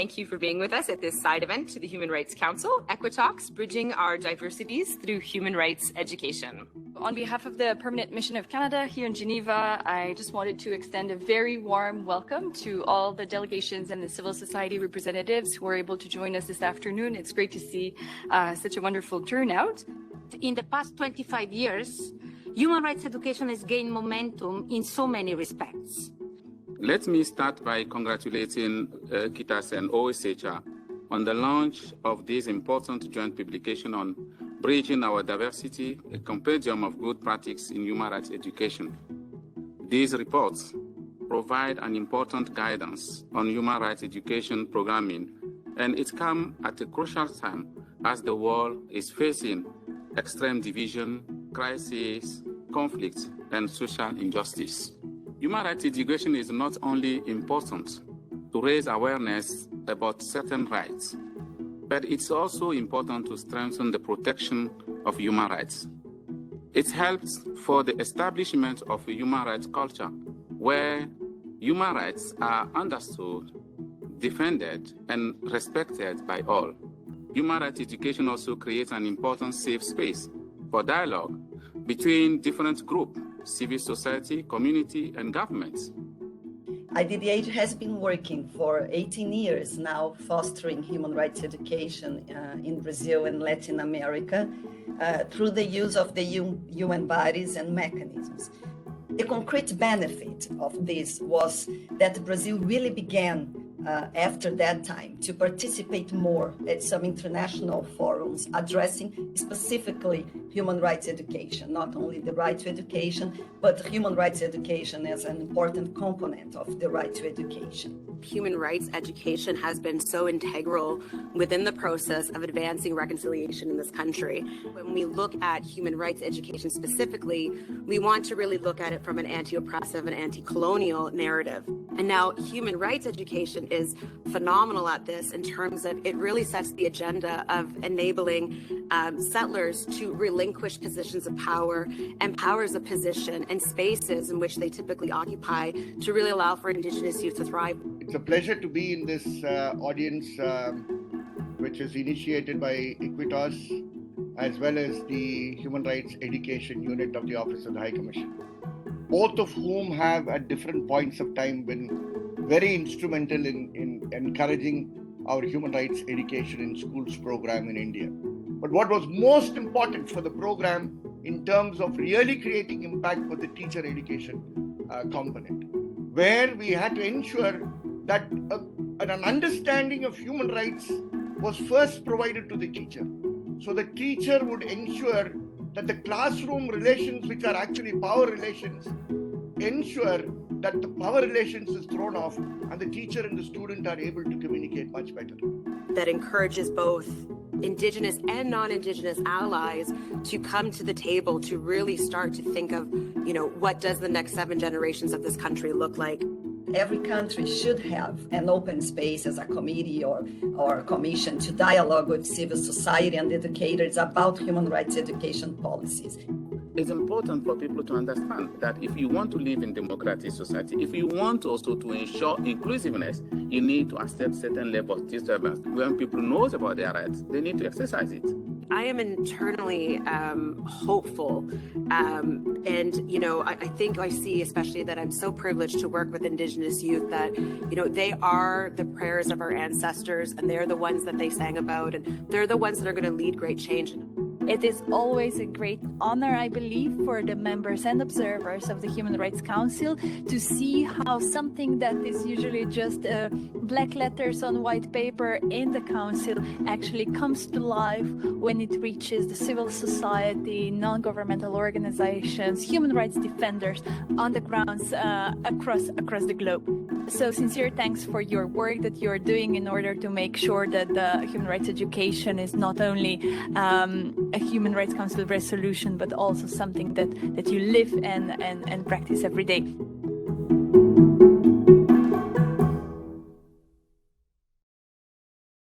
thank you for being with us at this side event to the Human Rights Council, EquiTalks, Bridging Our Diversities Through Human Rights Education. On behalf of the Permanent Mission of Canada here in Geneva, I just wanted to extend a very warm welcome to all the delegations and the civil society representatives who are able to join us this afternoon. It's great to see such a wonderful turnout. In the past 25 years, human rights education has gained momentum in so many respects. Let me start by congratulating Equitas and OHCHR on the launch of this important joint publication on Bridging Our Diversity, a Compendium of Good Practices in Human Rights Education. These reports provide an important guidance on human rights education programming, and it comes at a crucial time as the world is facing extreme division, crisis, conflict, and social injustice. Human rights education is not only important to raise awareness about certain rights, but it's also important to strengthen the protection of human rights. It helps for the establishment of a human rights culture where human rights are understood, defended, and respected by all. Human rights education also creates an important safe space for dialogue between different groups, civil society, community, and governments. IDDH has been working for 18 years now fostering human rights education in Brazil and Latin America through the use of the UN bodies and mechanisms. The concrete benefit of this was that Brazil really began after that time to participate more at some international forums addressing specifically human rights education, not only the right to education, but human rights education as an important component of the right to education. Human rights education has been so integral within the process of advancing reconciliation in this country. When we look at human rights education specifically, we want to really look at it from an anti-oppressive and anti-colonial narrative. And now human rights education is phenomenal at this in terms of it really sets the agenda of enabling settlers to relinquish positions of power and powers of position and spaces in which they typically occupy to really allow for Indigenous youth to thrive. It's a pleasure to be in this audience, which is initiated by Equitas as well as the Human Rights Education Unit of the Office of the High Commission, both of whom have at different points of time been very instrumental in encouraging our human rights education in schools program in India. But what was most important for the program in terms of really creating impact for the teacher education component, where we had to ensure that an understanding of human rights was first provided to the teacher. So the teacher would ensure that the classroom relations, which are actually power relations, ensure that the power relations is thrown off and the teacher and the student are able to communicate much better. That encourages both Indigenous and non-Indigenous allies to come to the table to really start to think of, what does the next 7 generations of this country look like? Every country should have an open space as a committee or a commission to dialogue with civil society and educators about human rights education policies. It's important for people to understand that if you want to live in democratic society, if you want also to ensure inclusiveness, you need to accept certain level of disturbance. When people know about their rights, they need to exercise it. I am internally hopeful. I think I see especially that I'm so privileged to work with Indigenous youth that, they are the prayers of our ancestors and they're the ones that they sang about and they're the ones that are going to lead great change. It is always a great honor, I believe, for the members and observers of the Human Rights Council to see how something that is usually just black letters on white paper in the Council actually comes to life when it reaches the civil society, non-governmental organizations, human rights defenders on the grounds across the globe. So sincere thanks for your work that you're doing in order to make sure that the human rights education is not only a Human Rights Council resolution, but also something that you live and practice every day.